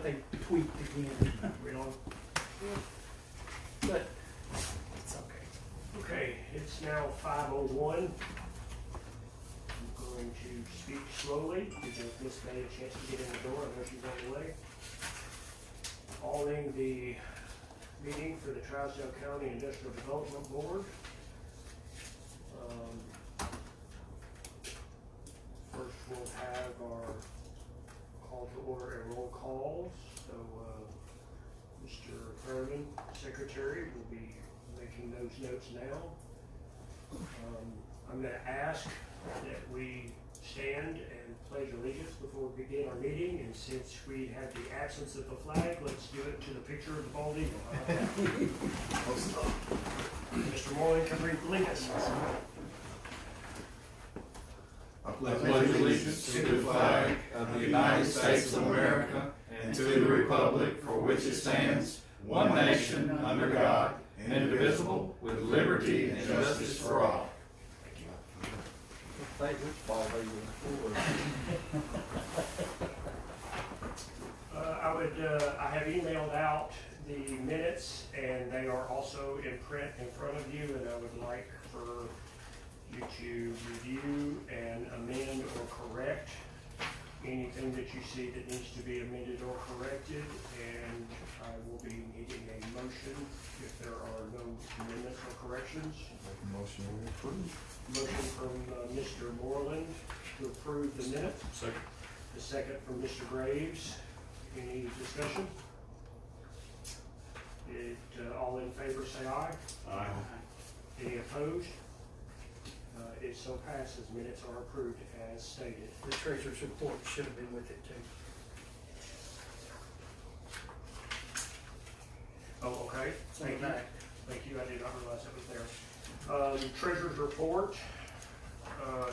but they tweaked again. Really? But it's okay. Okay, it's now 5:01. I'm going to speak slowly to give Miss May a chance to get in the door. I know she's on the way. Calling the meeting for the Trousdale County Industrial Development Board. First, we'll have our call to order and roll calls. So, Mr. Herman, Secretary, will be making those notes now. I'm going to ask that we stand and pledge allegiance before we begin our meeting. And since we have the absence of the flag, let's do it to the picture of the bald eagle. Mr. Moore, can you lead us? I pledge allegiance to the flag of the United States of America and to the republic for which it stands, one nation, under God, indivisible, with liberty and justice for all. Thank you. I have emailed out the minutes, and they are also in print in front of you, and I would like for you to review and amend or correct anything that you see that needs to be amended or corrected, and I will be needing a motion if there are no amendments or corrections. Motion approved. Motion from Mr. Moreland to approve the minutes. Second. The second from Mr. Graves. Any discussion? All in favor say aye. Aye. Any opposed? It so passes. Minutes are approved as stated. The treasurer's report should have been with it too. Oh, okay. It's on Thank the you. back. Thank you. I did not realize that was there. Treasurer's report,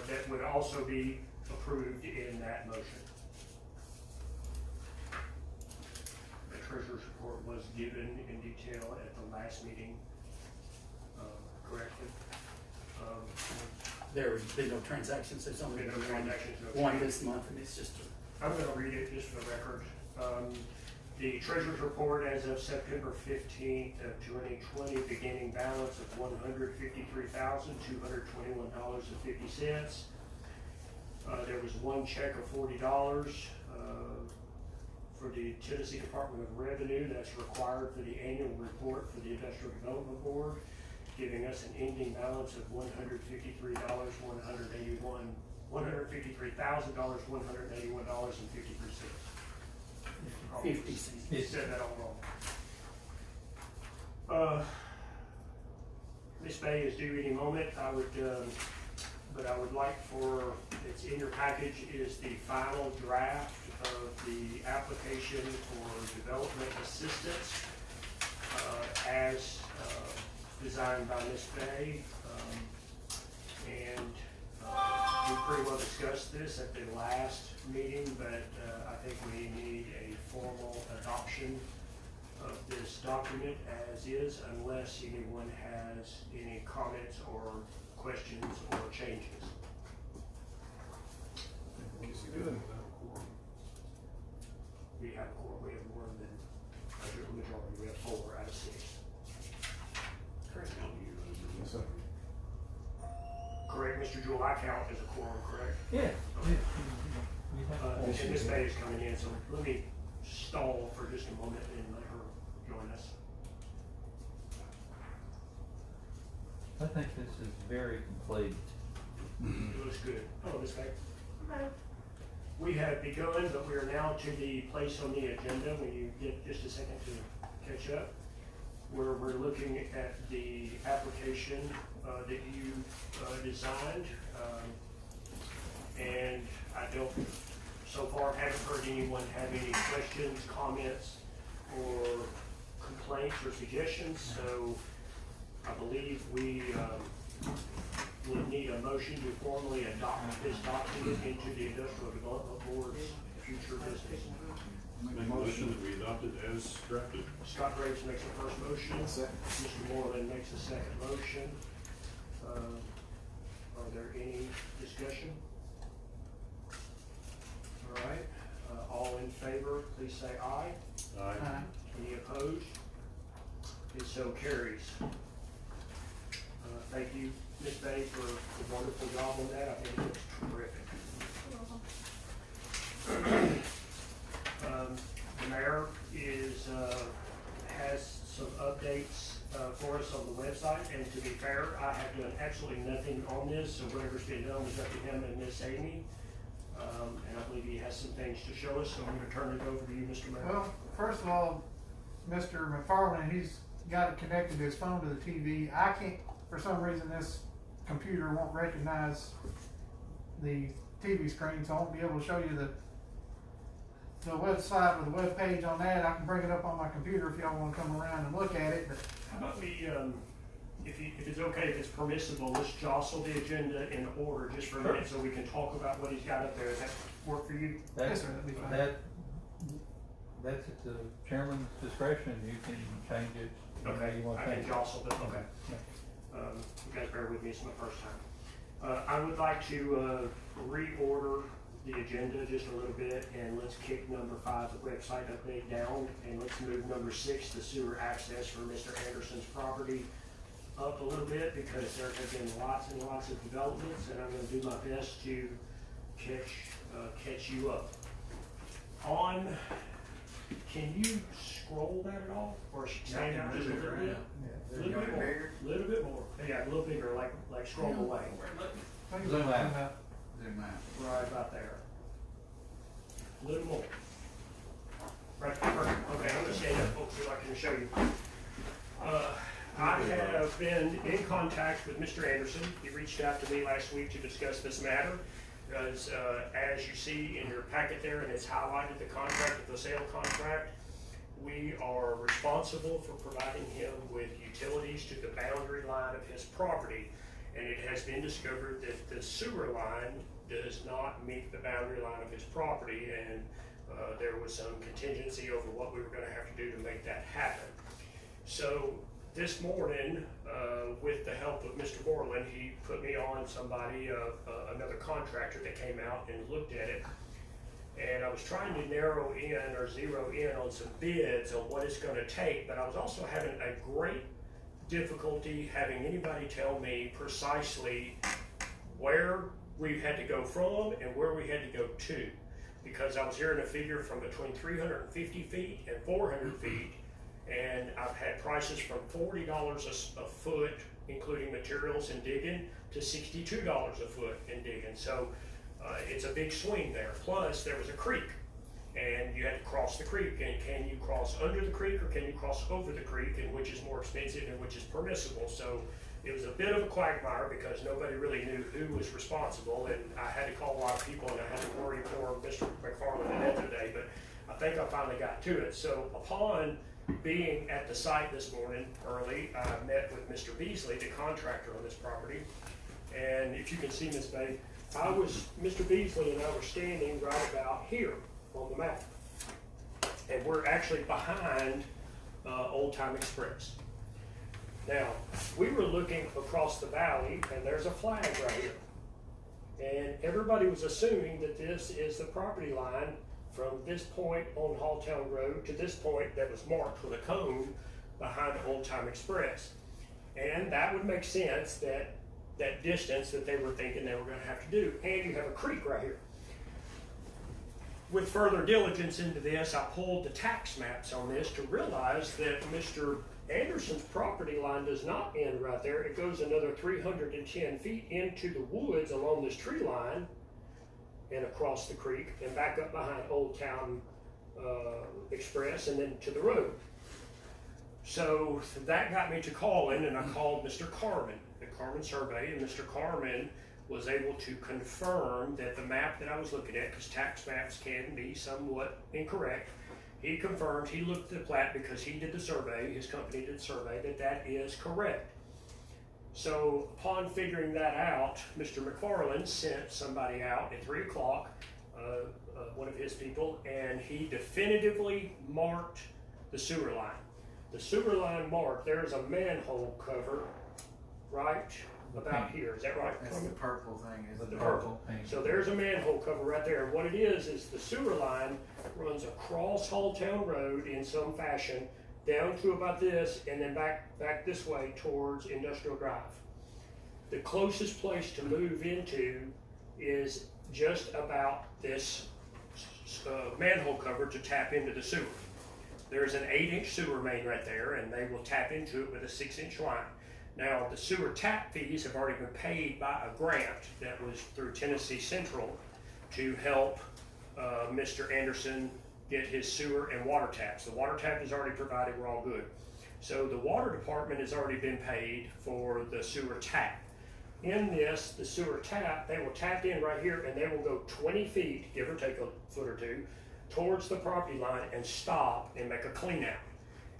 that would also be approved in that motion. The treasurer's report was given in detail at the last meeting, correctly. There have been no transactions. There's only Been been no transactions, no one change. this month, and it's just I'm going to read it just for the record. The treasurer's report as of September 15th of 2020, beginning balance of $153,221.50. There was one check of $40 for the Tennessee Department of Revenue that's required for the annual report for the Industrial Development Board, giving us an ending balance of $153,181.53. 50 cents. You said that all wrong. Miss May is due any moment. But I would like for, it's in your package, is the final draft of the application for development assistance as designed by Miss May. And we pretty well discussed this at the last meeting, but I think we need a formal adoption of this document as is, unless anyone has any comments or questions or changes. We have more than a majority. We have 4 out of 6. Correct, Mr. Jewell, I count as a quorum, correct? Yeah. And Ms. May is coming in, so let me stall for just a moment and let her join us. I think this is very complete. It looks good. Hello, Ms. May. Hello. We have begun, but we are now to the place on the agenda, when you get just a second to catch up, where we're looking at the application that you designed. And I don't, so far, haven't heard anyone have any questions, comments, or complaints or suggestions. So I believe we would need a motion to formally adopt this document into the Industrial Development Board's future business. Make a motion that we adopt it as drafted. Scott Graves makes the first motion. Mr. Moreland makes the second motion. Are there any discussion? All right. All in favor, please say aye. Aye. Any opposed? It so carries. Thank you, Ms. Bay, for the wonderful job on that. I think it looks terrific. The mayor has some updates for us on the website, and to be fair, I have done absolutely nothing on this, so whatever's been done was up to him and Miss Amy. And I believe he has some things to show us, so I'm gonna turn it over to you, Mr. Mayor. Well, first of all, Mr. McFarland, he's got it connected to his phone to the TV. I can't, for some reason, this computer won't recognize the TV screen, so I won't be able to show you the website or the web page on that. I can bring it up on my computer if y'all want to come around and look at it. But How about we, if it's okay, if it's permissible, let's jostle the agenda in order just for a minute so we can talk about what he's got up there. Does that work for you? Yes, sir, that'd be fine. That's at the chairman's discretion, you can change it. Okay, You want I to can change it. jostle it, okay. You guys bear with me, it's my first time. I would like to reorder the agenda just a little bit, and let's kick number 5, the website update, down, and let's move number 6, the sewer access for Mr. Anderson's property, up a little bit, because there have been lots and lots of developments, and I'm gonna do my best to catch you up. Can you scroll that at all, or stand down just a little bit? Little bit more, little bit more, yeah, a little bigger, like scroll away, Zoom out. right about there. A little more. Right, perfect, okay, I'm gonna stand up, folks, so I can show you. I have been in contact with Mr. Anderson. He reached out to me last week to discuss this matter. Because as you see in your packet there, and it's highlighted the contract, the sale contract, we are responsible for providing him with utilities to the boundary line of his property. And it has been discovered that the sewer line does not meet the boundary line of his property, and there was some contingency over what we were gonna have to do to make that happen. So this morning, with the help of Mr. Borland, he put me on somebody, another contractor that came out and looked at it. And I was trying to narrow in or zero in on some bids on what it's gonna take, but I was also having a great difficulty having anybody tell me precisely where we had to go from and where we had to go to. Because I was hearing a figure from between 350 feet and 400 feet. And I've had prices from $40 a foot, including materials and digging, to $62 a foot in digging. So it's a big swing there. Plus, there was a creek, and you had to cross the creek. And can you cross under the creek, or can you cross over the creek, and which is more expensive and which is permissible? So it was a bit of a quagmire because nobody really knew who was responsible, and I had to call a lot of people, and I had to worry for Mr. McFarland and that today, but I think I finally got to it. So upon being at the site this morning early, I met with Mr. Beasley, the contractor on this property. And if you can see, Ms. Bay, Mr. Beasley and I were standing right about here on the map. And we're actually behind Old Time Express. Now, we were looking across the valley, and there's a flag right here. And everybody was assuming that this is the property line from this point on Halltown Road to this point that was marked with a cone behind Old Time Express. And that would make sense, that distance that they were thinking they were gonna have to do. And you have a creek right here. With further diligence into this, I pulled the tax maps on this to realize that Mr. Anderson's property line does not end right there. It goes another 310 feet into the woods along this tree line and across the creek and back up behind Old Town Express and then to the road. So that got me to calling, and I called Mr. Carmen, the Carmen Survey, and Mr. Carmen was able to confirm that the map that I was looking at, because tax maps can be somewhat incorrect, he confirmed, he looked at the plat because he did the survey, his company did the survey, that is correct. So upon figuring that out, Mr. McFarland sent somebody out at 3 o'clock, one of his people, and he definitively marked the sewer line. The sewer line marked, there's a manhole cover right about here. Is that right? That's the purple thing, isn't it? The purple. So there's a manhole cover right there. And what it is the sewer line runs across Halltown Road in some fashion, down to about this, and then back this way towards Industrial Drive. The closest place to move into is just about this manhole cover to tap into the sewer. There's an 8-inch sewer main right there, and they will tap into it with a 6-inch line. Now, the sewer tap fees have already been paid by a grant that was through Tennessee Central to help Mr. Anderson get his sewer and water taps. The water tap is already provided, we're all good. So the water department has already been paid for the sewer tap. In this, the sewer tap, they will tap in right here and they will go 20 feet, give or take a foot or two, towards the property line and stop and make a clean out.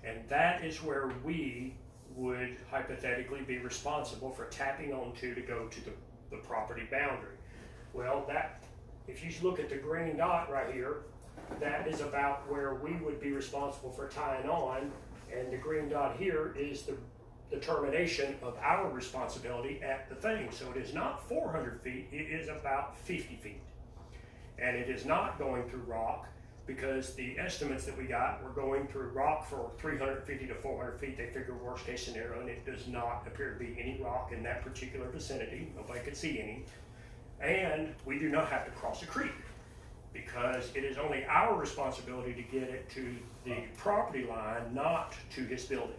And that is where we would hypothetically be responsible for tapping onto to go to the property boundary. Well, that, if you look at the green dot right here, that is about where we would be responsible for tying on, and the green dot here is the termination of our responsibility at the thing. So it is not 400 feet, it is about 50 feet. And it is not going through rock, because the estimates that we got were going through rock for 350 to 400 feet. They figure worst case scenario, and it does not appear to be any rock in that particular vicinity. Nobody could see any. And we do not have to cross a creek, because it is only our responsibility to get it to the property line, not to his building.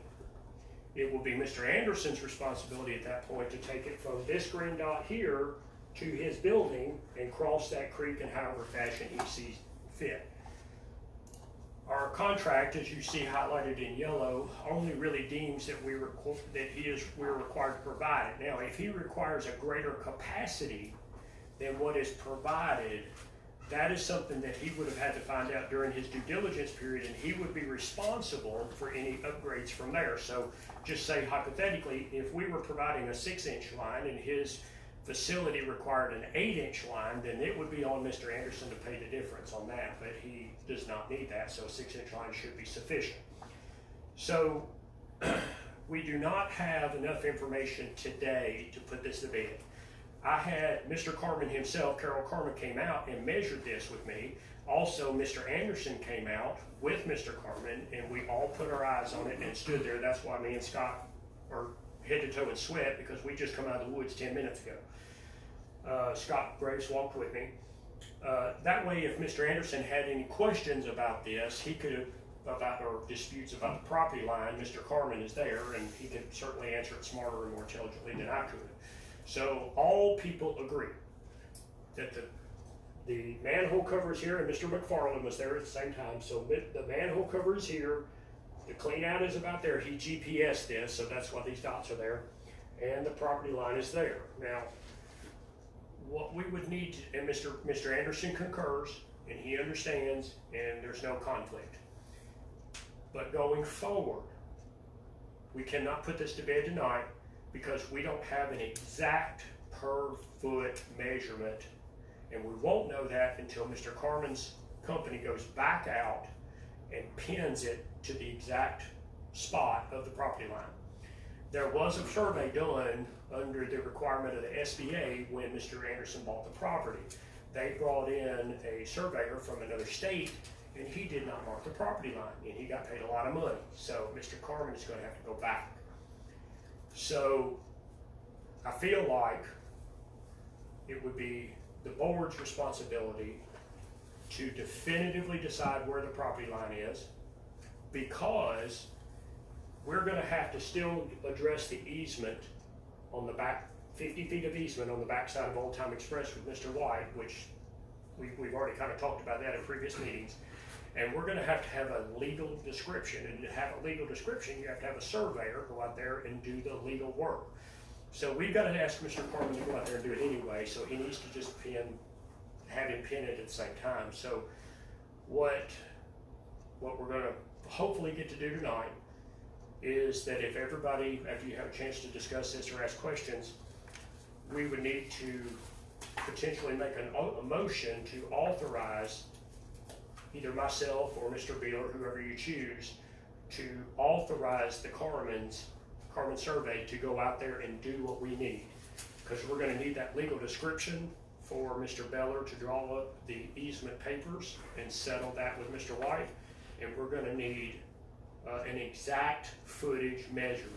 It will be Mr. Anderson's responsibility at that point to take it from this green dot here to his building and cross that creek in however fashion he sees fit. Our contract, as you see highlighted in yellow, only really deems that we're required to provide it. Now, if he requires a greater capacity than what is provided, that is something that he would have had to find out during his due diligence period, and he would be responsible for any upgrades from there. So just say hypothetically, if we were providing a 6-inch line and his facility required an 8-inch line, then it would be on Mr. Anderson to pay the difference on that, but he does not need that, so a 6-inch line should be sufficient. So we do not have enough information today to put this to bed. I had Mr. Carmen himself, Carol Carmen, came out and measured this with me. Also, Mr. Anderson came out with Mr. Carmen, and we all put our eyes on it and stood there. That's why me and Scott are head to toe in sweat, because we just come out of the woods 10 minutes ago. Scott Graves walked with me. That way, if Mr. Anderson had any questions about this, he could have, or disputes about the property line, Mr. Carmen is there, and he could certainly answer it smarter and more intelligently than I could. So all people agree that the manhole cover is here, and Mr. McFarland was there at the same time. So the manhole cover is here, the clean out is about there. He GPSed this, so that's why these dots are there, and the property line is there. Now, what we would need, and Mr. Anderson concurs, and he understands, and there's no conflict. But going forward, we cannot put this to bed tonight, because we don't have an exact per foot measurement, and we won't know that until Mr. Carmen's company goes back out and pins it to the exact spot of the property line. There was a survey done under the requirement of the SBA when Mr. Anderson bought the property. They brought in a surveyor from another state, and he did not mark the property line, and he got paid a lot of money. So Mr. Carmen is going to have to go back. So I feel like it would be the board's responsibility to definitively decide where the property line is, because we're going to have to still address the easement on the back, 50 feet of easement on the backside of Old Time Express with Mr. White, which we've already kind of talked about that in previous meetings. And we're going to have a legal description, and to have a legal description, you have to have a surveyor go out there and do the legal work. So we've got to ask Mr. Carmen to go out there and do it anyway, so he needs to just have him pin it at the same time. So what we're going to hopefully get to do tonight is that if everybody, after you have a chance to discuss this or ask questions, we would need to potentially make a motion to authorize either myself or Mr. Beal or whoever you choose to authorize the Carmen survey to go out there and do what we need, because we're going to need that legal description for Mr. Beller to draw up the easement papers and settle that with Mr. White. And we're gonna need an exact footage measurement.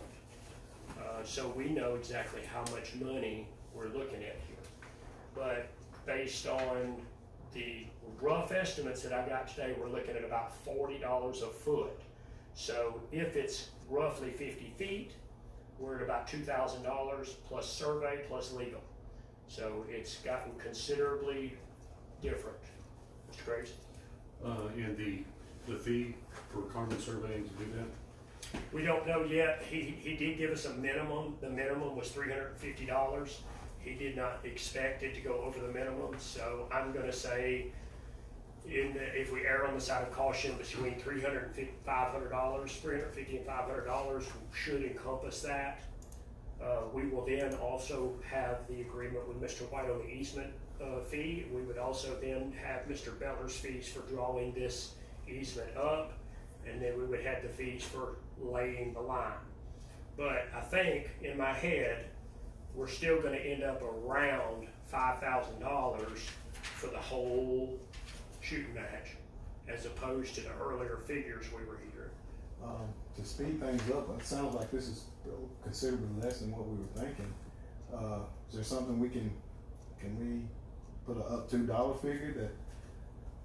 So we know exactly how much money we're looking at here. But based on the rough estimates that I got today, we're looking at about $40 a foot. So if it's roughly 50 feet, we're at about $2,000 plus survey plus legal. So it's gotten considerably different. Mr. Graves? And the fee for carbon surveying to do that? We don't know yet. He did give us a minimum. The minimum was $350. He did not expect it to go over the minimum, so I'm gonna say if we err on the side of caution, between $350 and $500 should encompass that. We will then also have the agreement with Mr. White on the easement fee. We would also then have Mr. Beller's fees for drawing this easement up, and then we would have the fees for laying the line. But I think in my head, we're still gonna end up around $5,000 for the whole shooting match, as opposed to the earlier figures we were hearing. To speed things up, it sounds like this is considerably less than what we were thinking. Is there something can we put a up to dollar figure that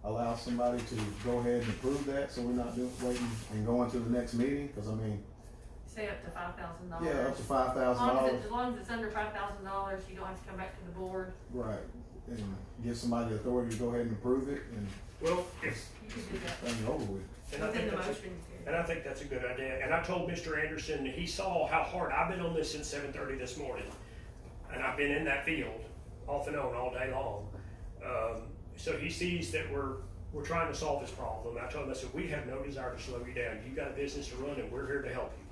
allows somebody to go ahead and approve that, so we're not waiting and going to the next meeting? Cause I mean, Say up to $5,000. yeah, up to $5,000. As long as it's under $5,000, you don't have to come back to the board. Right, and give somebody the authority to go ahead and approve it and Well, if, You can do that things over with. and I within think the that's motion. and I think that's a good idea. And I told Mr. Anderson, he saw how hard, I've been on this since 7:30 this morning. And I've been in that field off and on all day long. So he sees that we're trying to solve this problem. I told him, I said, we have no desire to slow you down. You've got a business to run and we're here to help you.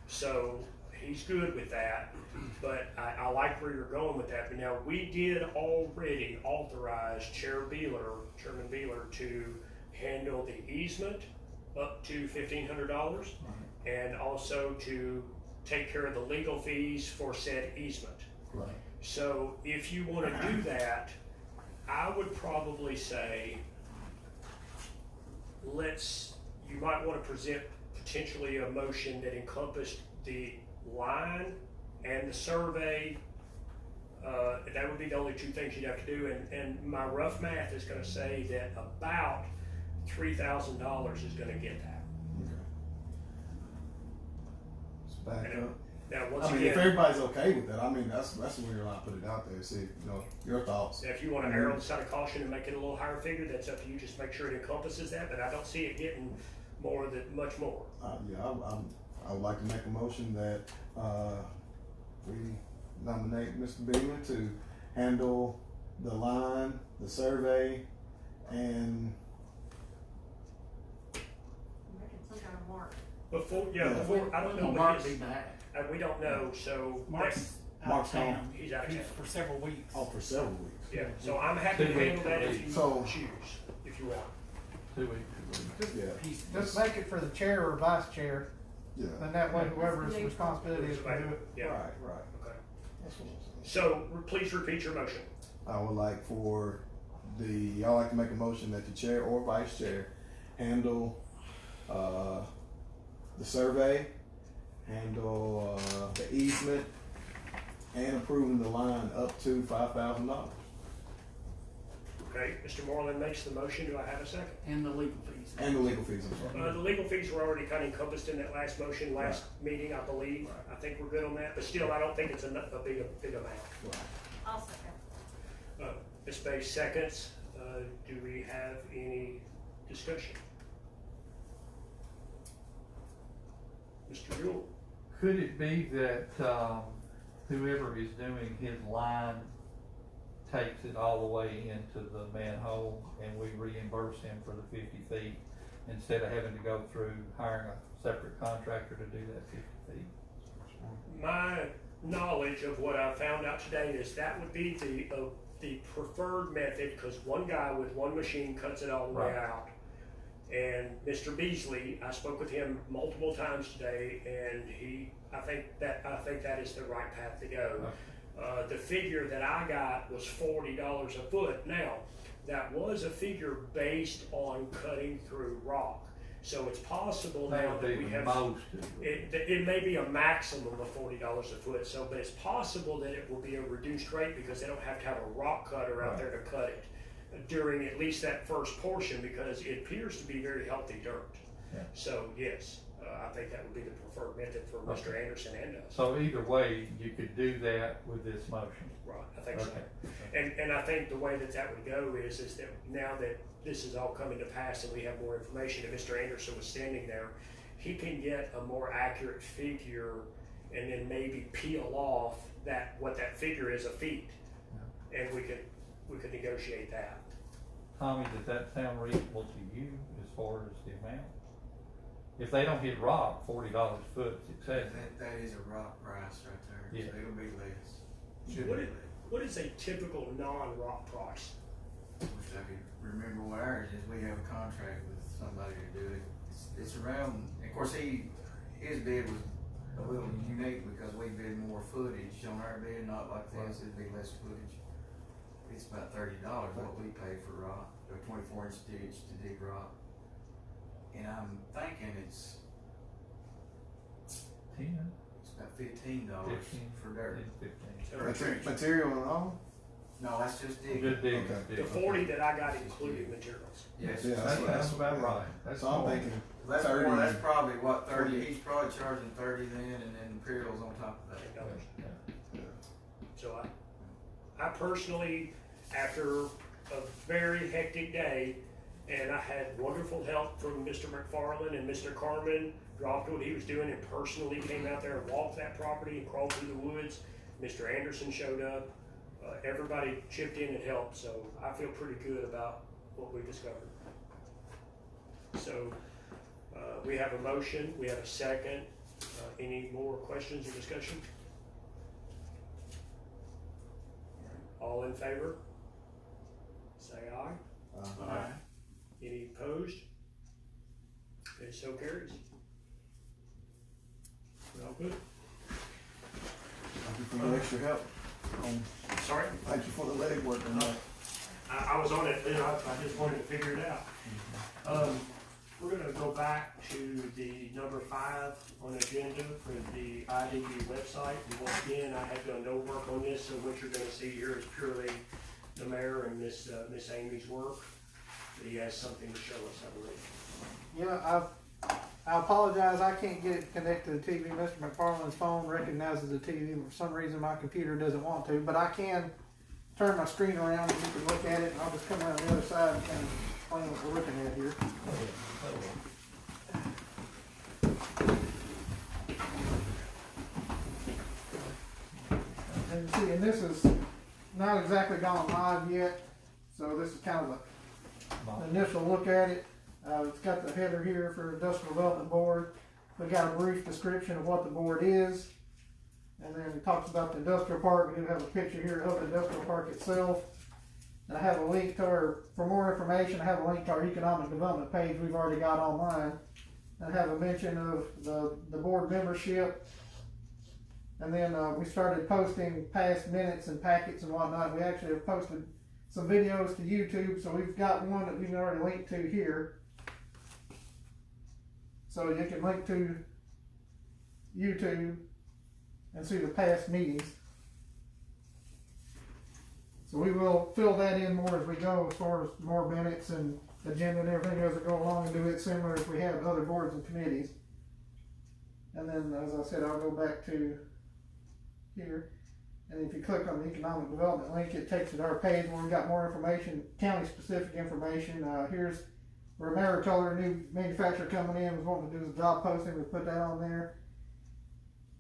So he's good with that, but I like where you're going with that. But now we did already authorize Chairman Beeler to handle the easement up to $1,500 and also to take care of the legal fees for said easement. Right. So if you want to do that, I would probably say you might want to present potentially a motion that encompassed the line and the survey. That would be the only two things you'd have to do. And my rough math is going to say that about $3,000 is going to get that. Okay. Let's back up. Now, once I mean, again, if everybody's okay with that, I mean, that's where I put it out there. See, your thoughts. if you want to err on the side of caution and make it a little higher figure, that's up to you. Just make sure it encompasses that. But I don't see it getting much more. Yeah, I would like to make a motion that we nominate Mr. Beeman to handle the line, the survey, and Making some kind of mark. Before I don't know Will what Mark his, be back? we don't know. So Mark's out Mark's of gone. town. He's out of town. For several weeks. for several weeks. Yeah, so I'm happy to 2 handle weeks that at if you So- choose, if you want. 2 weeks. Yeah, Just make it for the chair or vice chair, yeah. then that way whoever's responsibility is to do it. Yeah, Right. okay. That's what I'm saying. So please repeat your motion. I would like y'all like to make a motion that the chair or vice chair handle the survey, handle the easement, and approving the line up to $5,000. Okay, Mr. Moreland makes the motion. Do I have a second? And the legal fees. And the legal fees, I'm sorry. The legal fees were already kind of encompassed in that last motion, last meeting, I believe. Right. I think we're good on that, but still, I don't think it's a big amount. Right. I'll second. Ms. Bay seconds. Do we have any discussion? Mr. Jewell? Could it be that, whoever is doing his line takes it all the way into the manhole and we reimburse him for the 50 feet instead of having to go through hiring a separate contractor to do that 50 feet? My knowledge of what I found out today is that would be the preferred method, because one guy with one machine cuts it all the way Right. out. And Mr. Beasley, I spoke with him multiple times today, and I think that is the right path to go. The figure that I got was $40 a foot. Now, that was a figure based on cutting through rock. So it's possible now That that would we be the have, most. it may be a maximum of $40 a foot. So, but it's possible that it will be a reduced rate because they don't have to have a rock cutter out there to cut it during at least that first portion, because it appears to be very healthy dirt. Yeah. So yes, I think that would be the preferred method for Mr. Anderson and us. So either way, you could do that with this motion. Right, I think so. Okay. And I think the way that that would go is that now that this is all coming to pass and we have more information, and Mr. Anderson was standing there, he can get a more accurate figure and then maybe peel off that, what that figure is, a feet. And we could negotiate that. Tommy, does that sound reasonable to you as far as the amount? If they don't hit rock, $40 a foot is excessive. That is a rock price right there, Yeah. so it'll be less. What is, what is a typical non-rock price? Wish I could remember what ours is. We have a contract with somebody to do it. It's around, of course, his bid was a little unique because we bid more footage on our bid, not like this, it'd be less footage. It's about $30 what we pay for rock, a 24-inch ditch to dig rock. And I'm thinking it's 10, about $15 for dirt. 15. Material and all? No, that's just digging. Good dig. Okay. The 40 that I got included materials. Yes. Yeah, That's about right. That's So I'm more. thinking That's 30. more, that's probably what, 30, he's probably charging 30 then, and then materials on top of that. Yeah. So I personally, after a very hectic day, and I had wonderful help from Mr. McFarland and Mr. Carmen, dropped what he was doing and personally came out there and walked that property and crawled through the woods. Mr. Anderson showed up. Everybody chipped in and helped, so I feel pretty good about what we discovered. So we have a motion, we have a second. Any more questions or discussion? All in favor? Say aye. Aye. Any opposed? It so carries. All good. Thank you for the extra help. Sorry? Thank you for the legwork on that. I was on it then, I just wanted to figure it out. We're gonna go back to the number 5 on the agenda for the IDB website. And once again, I have done no work on this, so what you're gonna see here is purely the mayor and Miss Amy's work. He has something to show us, I believe. Yeah, I apologize, I can't get it connected to the TV. Mr. McFarland's phone recognizes the TV, for some reason my computer doesn't want to, but I can turn my screen around and you can look at it, and I'll just come around the other side and kind of explain what we're looking at here. And you see, and this is not exactly gone live yet, so this is kind of an initial look at it. It's got the header here for Industrial Development Board. We've got a brief description of what the board is. And then it talks about the industrial park. We do have a picture here of the industrial park itself. And I have a link to our, for more information, I have a link to our economic development page we've already got online. I have a mention of the board membership. And then we started posting past minutes and packets and whatnot. We actually have posted some videos to YouTube. So we've got one that we've already linked to here. So you can link to YouTube and see the past meetings. So we will fill that in more as we go, as far as more minutes and agenda and everything as we go along, and do it similar as we have other boards and committees. And then, as I said, I'll go back to here. And if you click on the economic development link, it takes you to our page where we've got more information, county specific information. Here's where Mayor told her a new manufacturer coming in was wanting to do his job posting. We put that on there.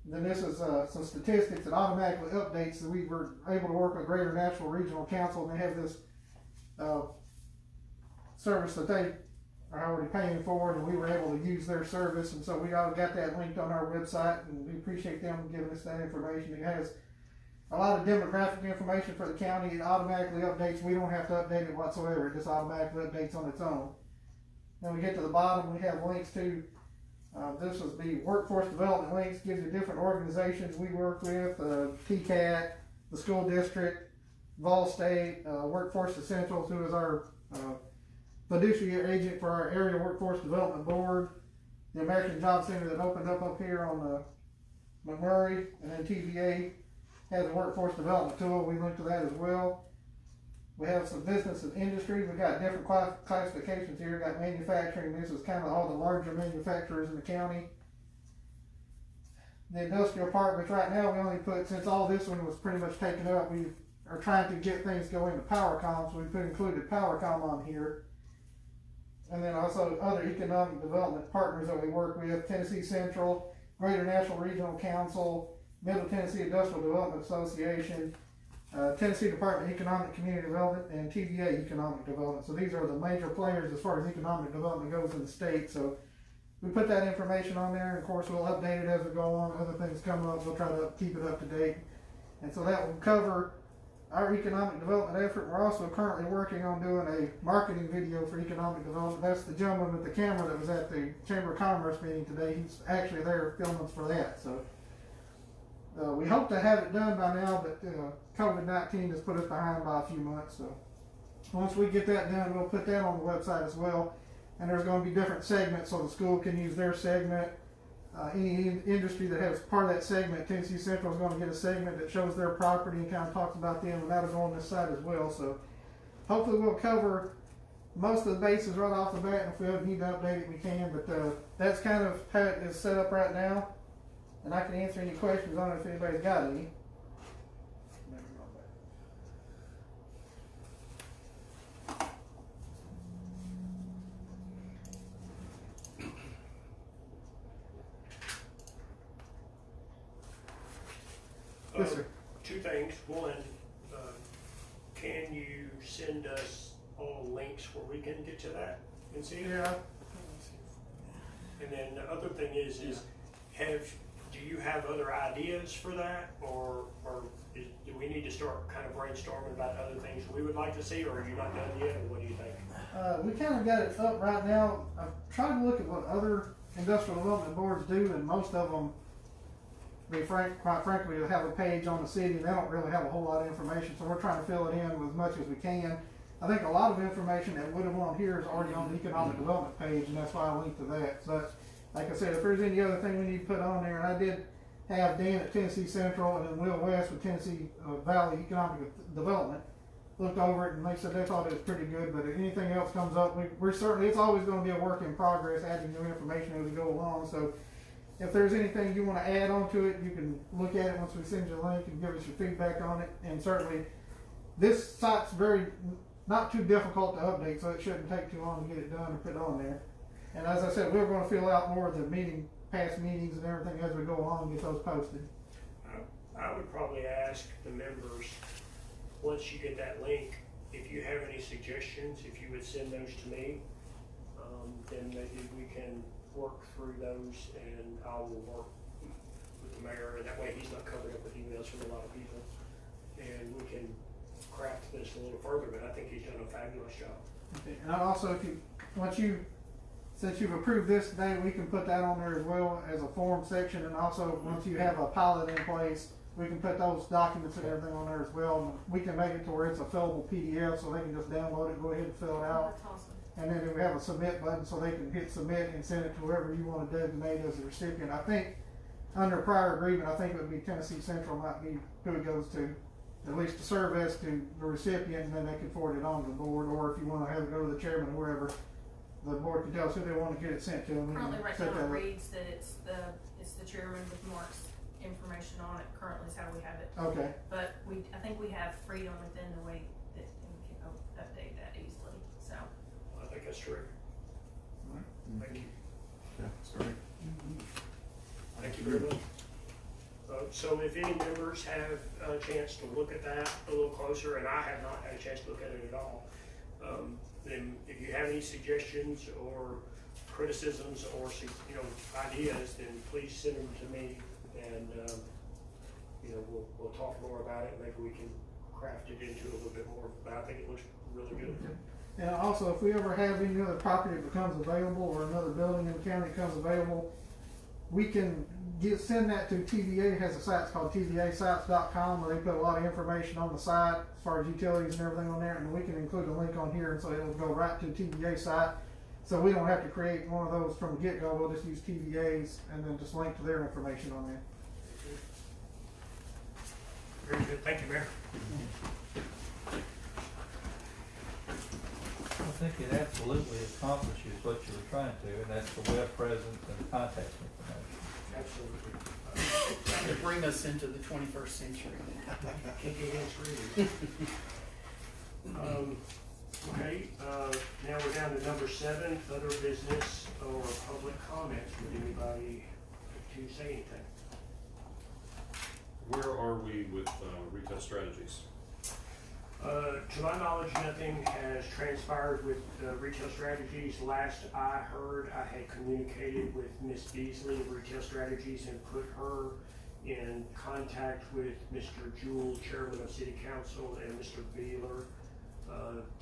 And then this is some statistics that automatically updates. So we were able to work with Greater Nashville Regional Council, and they have this service that they are already paying for, and we were able to use their service. And so we all got that linked on our website, and we appreciate them giving us that information. It has a lot of demographic information for the county. It automatically updates. We don't have to update it whatsoever. It just automatically updates on its own. Then we get to the bottom, we have links to, this is the workforce development links, gives you different organizations we work with, TCAT, the school district, Vol State, Workforce Essentials, who is our fiduciary agent for our area workforce development board, the American Job Center that opened up here on McMurray, and then TVA has a workforce development tool. We link to that as well. We have some business and industry. We've got different classifications here. We've got manufacturing. This is kind of all the larger manufacturers in the county. The industrial part, which right now we only put, since all this one was pretty much taken up, we are trying to get things going to PowerCom, so we included PowerCom on here. And then also other economic development partners that we work with, Tennessee Central, Greater National Regional Council, Middle Tennessee Industrial Development Association, Tennessee Department of Economic Community Development, and TVA Economic Development. So these are the major players as far as economic development goes in the state. So we put that information on there, and of course we'll update it as we go on. Other things come up, we'll try to keep it up to date. And so that will cover our economic development effort. We're also currently working on doing a marketing video for economic development. That's the gentleman with the camera that was at the Chamber of Commerce meeting today. He's actually there filming for that. So we hope to have it done by now, but COVID-19 has put us behind by a few months. So once we get that done, we'll put that on the website as well. And there's going to be different segments, so the school can use their segment. Any industry that has part of that segment, Tennessee Central is going to get a segment that shows their property and kind of talks about them, and that'll go on this site as well. So hopefully we'll cover most of the bases right off the bat, and if we need to update it, we can. But that's kind of how it is set up right now, and I can answer any questions on it if anybody's got any. Yes, sir. Two things. One, can you send us all links where we can get to that and see it? Yeah. And then the other thing is do you have other ideas for that, or do we need to start kind of brainstorming about other things we would like to see, or are you not done yet, or what do you think? We kind of got it up right now. I've tried to look at what other industrial development boards do, and most of them, quite frankly, they have a page on the city, and they don't really have a whole lot of information, so we're trying to fill it in with as much as we can. I think a lot of information that would have on here is already on the economic development page, and that's why I linked to that. So, like I said, if there's any other thing we need to put on there, and I did have Dan at Tennessee Central and then Will West with Tennessee Valley Economic Development looked over it, and they said they thought it was pretty good. But if anything else comes up, we're certainly, it's always going to be a work in progress, adding new information as we go along. So if there's anything you want to add on to it, you can look at it once we send you a link and give us your feedback on it. And certainly, this site's not too difficult to update, so it shouldn't take too long to get it done and put on there. And as I said, we're going to fill out more of the past meetings and everything as we go along and get those posted. I would probably ask the members, once you get that link, if you have any suggestions, if you would send those to me, then maybe we can work through those, and I will work with the mayor, and that way he's not covered up with emails from a lot of people, and we can craft this a little further. But I think he's done a fabulous job. Okay. And also, since you've approved this today, we can put that on there as well as a form section, and also once you have a pilot in place, we can put those documents and everything on there as well. And we can make it to where it's a fillable PDF, so they can just download it, go ahead and fill it out. That's awesome. And then we have a submit button, so they can hit submit and send it to whoever you want to designate as the recipient. I think under prior agreement, I think it would be Tennessee Central might be who it goes to, at least to serve as to the recipient, and then they can forward it on to the board. Or if you want to have it go to the chairman or whoever, the board can tell us who they want to get it sent to. And Currently, right set now, that it up. reads that it's the chairman with Mark's information on it. Currently is how we have it. Okay. But I think we have freedom within the way that we can update that easily. So. I think that's true. Thank you. Yeah, that's great. Thank you very much. So if any members have a chance to look at that a little closer, and I have not had a chance to look at it at all, then if you have any suggestions or criticisms or ideas, then please send them to me, and we'll talk more about it. Maybe we can craft it into a little bit more. But I think it looks really good. And also, if we ever have any other property that becomes available, or another building in the county becomes available, we can send that to TVA. It has a site, it's called tvasites.com, where they put a lot of information on the site as far as utilities and everything on there, and we can include a link on here, and so it'll go right to the TVA site. So we don't have to create one of those from the get-go. We'll just use TVA's and then just link to their information on there. Very good, thank you, Mayor. I think it absolutely accomplishes what you were trying to, and that's the web presence and contact information. Absolutely. Trying to bring us into the 21st century. Can't get hands free. Okay, now we're down to number 7, other business or public comments. Would anybody like to say anything? Where are we with retail strategies? To my knowledge, nothing has transpired with Retail Strategies. Last I heard, I had communicated with Ms. Beasley of Retail Strategies and put her in contact with Mr. Jewell, Chairman of City Council, and Mr. Beeler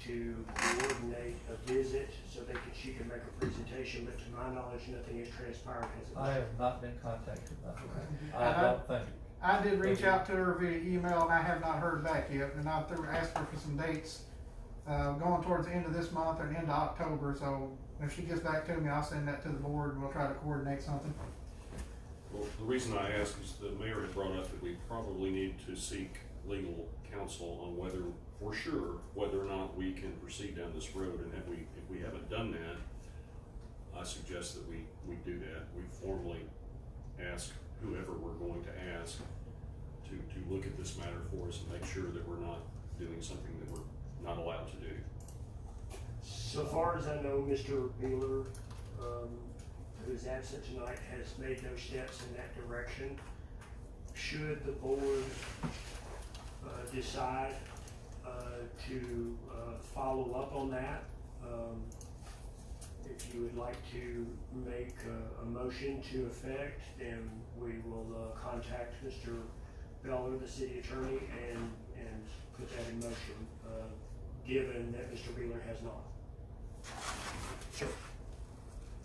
to coordinate a visit so she can make a presentation. But to my knowledge, nothing has transpired. I have not been contacted by her. Okay. I don't think. I did reach out to her via email, and I have not heard back yet. And I asked her for some dates going towards the end of this month or the end of October. So if she gets back to me, I'll send that to the board, and we'll try to coordinate something. Well, the reason I ask is the mayor had brought up that we probably need to seek legal counsel on whether, for sure, whether or not we can proceed down this road. And if we haven't done that, I suggest that we do that. We formally ask whoever we're going to ask to look at this matter for us and make sure that we're not doing something that we're not allowed to do. So far as I know, Mr. Beeler, who is absent tonight, has made no steps in that direction. Should the board decide to follow up on that, if you would like to make a motion to effect, then we will contact Mr. Beller, the city attorney, and put that in motion, given that Mr. Beeler has not. Sure.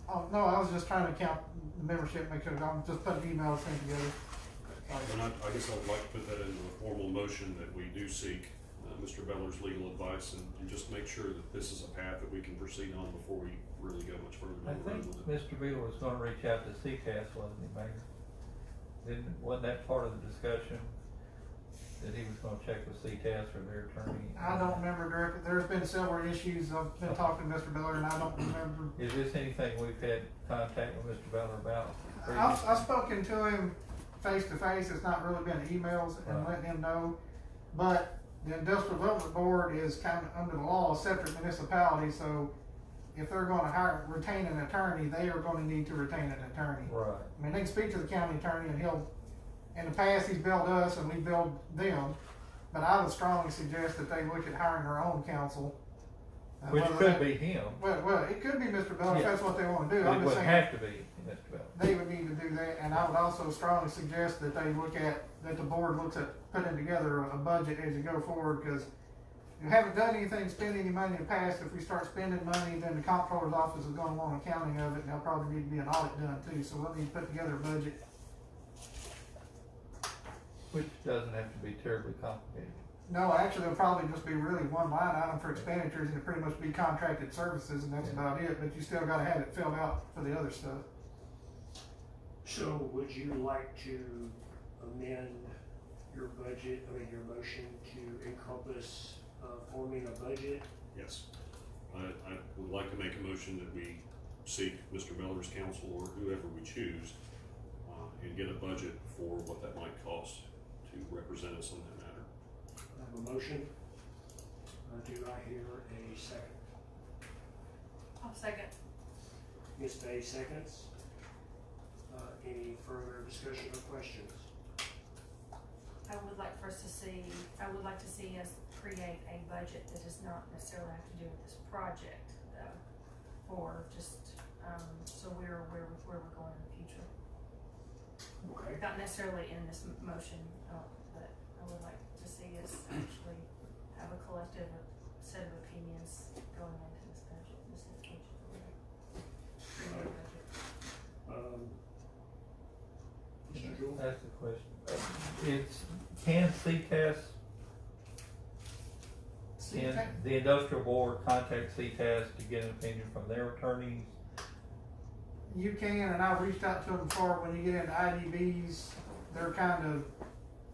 Oh, no, I was just trying to count the membership, make sure I'm just putting emails in together. And I guess I would like to put that into a formal motion that we do seek Mr. Beller's legal advice and just make sure that this is a path that we can proceed on before we really go much further I down the road think with it. Mr. Beeler was gonna reach out to CCAS, wasn't he, Mayor? Wasn't that part of the discussion? That he was gonna check with CCAS or their attorney? I don't remember directly. There's been several issues. I've been talking to Mr. Beller, and I don't remember. Is this anything we've had contact with Mr. Beller about? I've spoken to him face to face. It's not really been emails and Right. letting him know. But the Industrial Development Board is kind of under the law, a separate municipality. So if they're going to retain an attorney, they are going to need to retain an attorney. Right. I mean, they can speak to the county attorney, and in the past, he's billed us and we billed them. But I would strongly suggest that they look at hiring their own counsel. Which whether could that- be him. Well, it could be Mr. Beller if Yeah. that's what they want to do. But I'm it just would saying have to be Mr. Beller. they would need to do that, and I would also strongly suggest that the board looks at putting together a budget as you go forward, because you haven't done anything, spent any money in the past. If we start spending money, then the comptroller's office is going to want accounting of it, and there'll probably need to be an audit done too. So we'll need to put together a budget. Which doesn't have to be terribly complicated. No, actually, it'll probably just be really one line item for expenditures, and it'll pretty much be contracted services, and that's about it. But you still got to have it filled out for the other stuff. So would you like to amend your budget, your motion to encompass forming a budget? Yes. I would like to make a motion that we seek Mr. Beller's counsel or whoever we choose and get a budget for what that might cost to represent us on that matter. I have a motion. Do I hear a second? I'll second. Ms. Bay seconds. Any further discussion or questions? I would like to see us create a budget that does not necessarily have to do with this project, though, or just, so we're aware with where we're going in the future. Okay. Not necessarily in this motion, but I would like to see us actually have a collective set of opinions going into this budget, this education. Create a budget. legal? That's the question. Can CTAS, can the industrial board contact CTAS to get an opinion from their attorneys? You can, and I've reached out to them before. When you get into IDBs, they're kind of,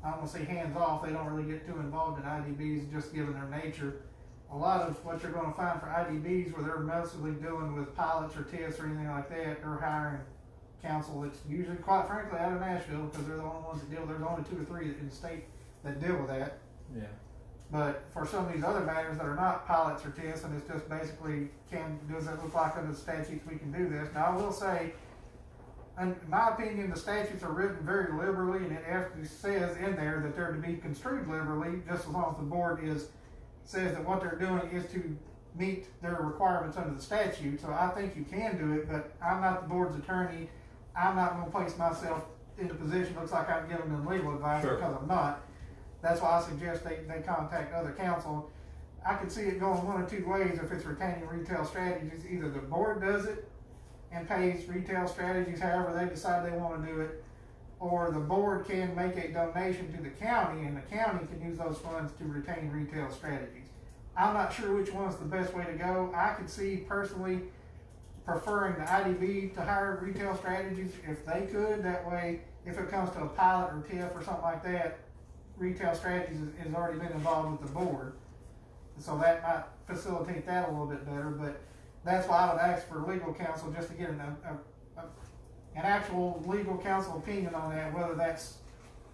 I don't want to say hands off, they don't really get too involved in IDBs just given their nature. A lot of what you're going to find for IDBs where they're mostly dealing with pilots or tests or anything like that, they're hiring counsel that's usually, quite frankly, out of Nashville, because they're the only ones that deal, there's only 2 or 3 in the state that deal with that. Yeah. But for some of these other matters that are not pilots or tests, and it's just basically, does it look like under the statutes we can do this? Now, I will say, in my opinion, the statutes are written very liberally, and it actually says in there that they're to be construed liberally, just as long as the board says that what they're doing is to meet their requirements under the statute. So I think you can do it, but I'm not the board's attorney. I'm not going to place myself in a position, looks like I'm giving them legal advice, Sure. because I'm not. That's why I suggest they contact other counsel. I could see it going one of 2 ways if it's retaining retail strategies. Either the board does it and pays retail strategies however they decide they want to do it, or the board can make a donation to the county, and the county can use those funds to retain retail strategies. I'm not sure which one's the best way to go. I could see personally preferring the IDB to hire retail strategies if they could. That way, if it comes to a pilot or TIF or something like that, retail strategies has already been involved with the board. So that might facilitate that a little bit better, but that's why I would ask for legal counsel, just to get an actual legal counsel opinion on that, whether that's,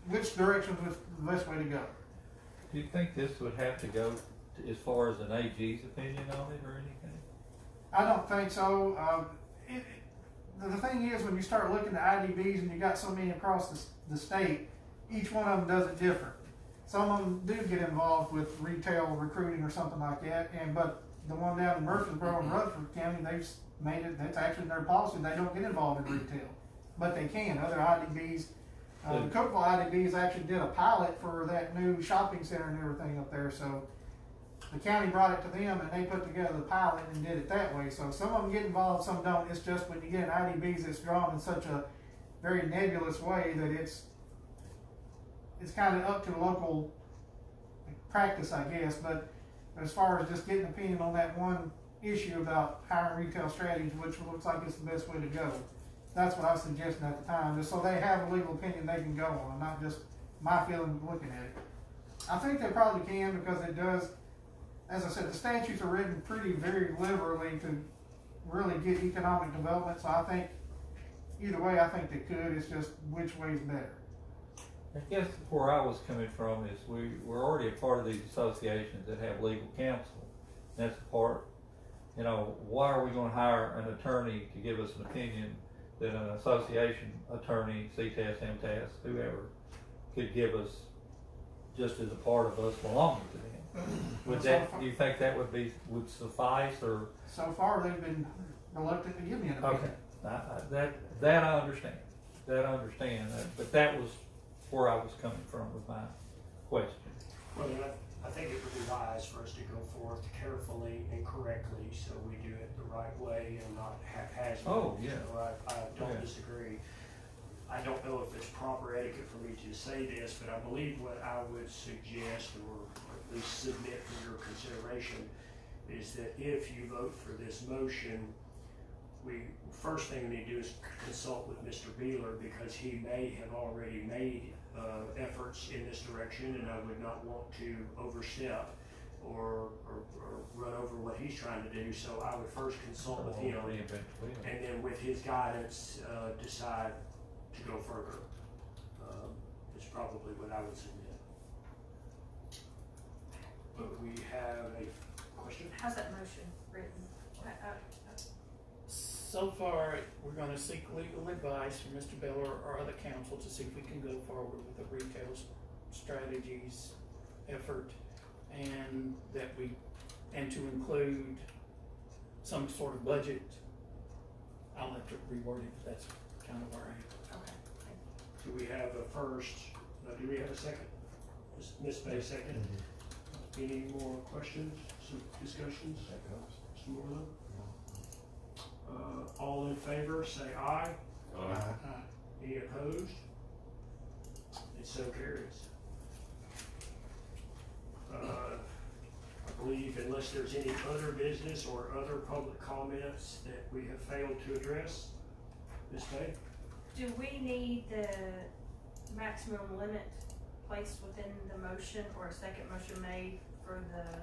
which direction was the best way to go. Do you think this would have to go as far as an AG's opinion on it or anything? I don't think so. The thing is, when you start looking at IDBs and you got so many across the state, each one of them does it different. Some of them do get involved with retail recruiting or something like that, but the one down in Murfreesboro and Rutherford County, they've made it, that's actually their policy, they don't get involved in retail. But they can. Other IDBs, the Cookville IDBs actually did a pilot for that new shopping center and everything up there, so the county brought it to them and they put together the pilot and did it that way. So some of them get involved, some don't. It's just when you get in IDBs, it's drawn in such a very nebulous way that it's kind of up to local practice, I guess. But as far as just getting an opinion on that one issue about hiring retail strategies, which looks like it's the best way to go, that's what I was suggesting at the time, just so they have a legal opinion they can go on, not just my feeling looking at it. I think they probably can, because it does, as I said, the statutes are written very liberally to really get economic development. So I think either way, I think they could. It's just which way is better. I guess where I was coming from is we're already a part of these associations that have legal counsel. That's the part, why are we going to hire an attorney to give us an opinion that an association attorney, CTAS, MTAS, whoever, could give us just as a part of us belonging to them? Do you think that would suffice, or? So far, they've been reluctant to give me an opinion. Okay, that I understand. But that was where I was coming from with my question. Well, I think it would be wise for us to go forth carefully and correctly, so we do it the right way and not haphazardly. Oh, yeah. So I don't disagree. I don't know if it's proper etiquette for me to say this, but I believe what I would suggest, or at least submit for your consideration, is that if you vote for this motion, first thing we need to do is consult with Mr. Beeler, because he may have already made efforts in this direction, and I would not want to overstep or run over what he's trying to do. So I would first consult with him, and then with his guidance, decide to go further. Is probably what I would submit. But we have a question? How's that motion written? So far, we're gonna seek legal advice from Mr. Beller or other counsel to see if we can go forward with the retail strategies effort, and to include some sort of budget. I'll have to reword it, but that's kind of where I am. Okay. Do we have a first, do we have a second? Ms. Bay, second. Mm-hmm. Any more questions, some discussions? Mr. Moreland? All in favor, say aye. Aye. Any opposed? It so carries. I believe unless there's any other business or other public comments that we have failed to address, Ms. May? Do we need the maximum limit placed within the motion or a second motion made for the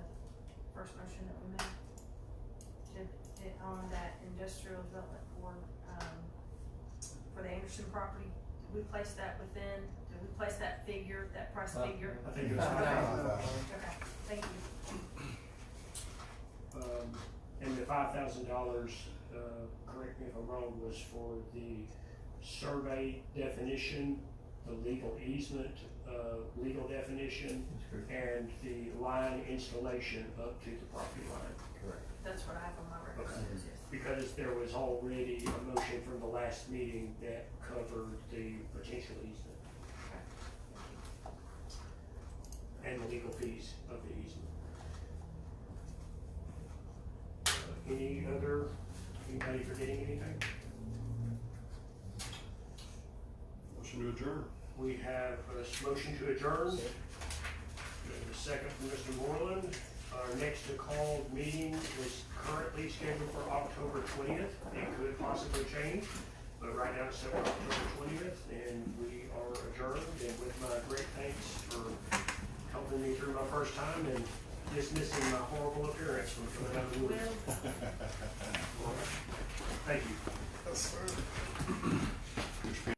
first motion that we made? Did on that industrial development for the Anderson property, did we place that within, did we place that figure, that price figure? I think it was Okay, thank you. And the $5,000, correct me if I'm wrong, was for the survey definition, the legal easement, legal definition, and the line installation up to the property line. Correct. That's what I have on my record. Okay. Yes. Because there was already a motion from the last meeting that covered the potential easement and the legal fees of the easement. Anybody forgetting anything? Motion to adjourn. We have a motion to adjourn. We have a second from Mr. Moreland. Our next called meeting is currently scheduled for October 20th. It could possibly change, but right now it's set for October 20th, and we are adjourned. And with my great thanks for helping me through my first time and dismissing my horrible appearance from coming out of the woods. Thank you. Yes, sir.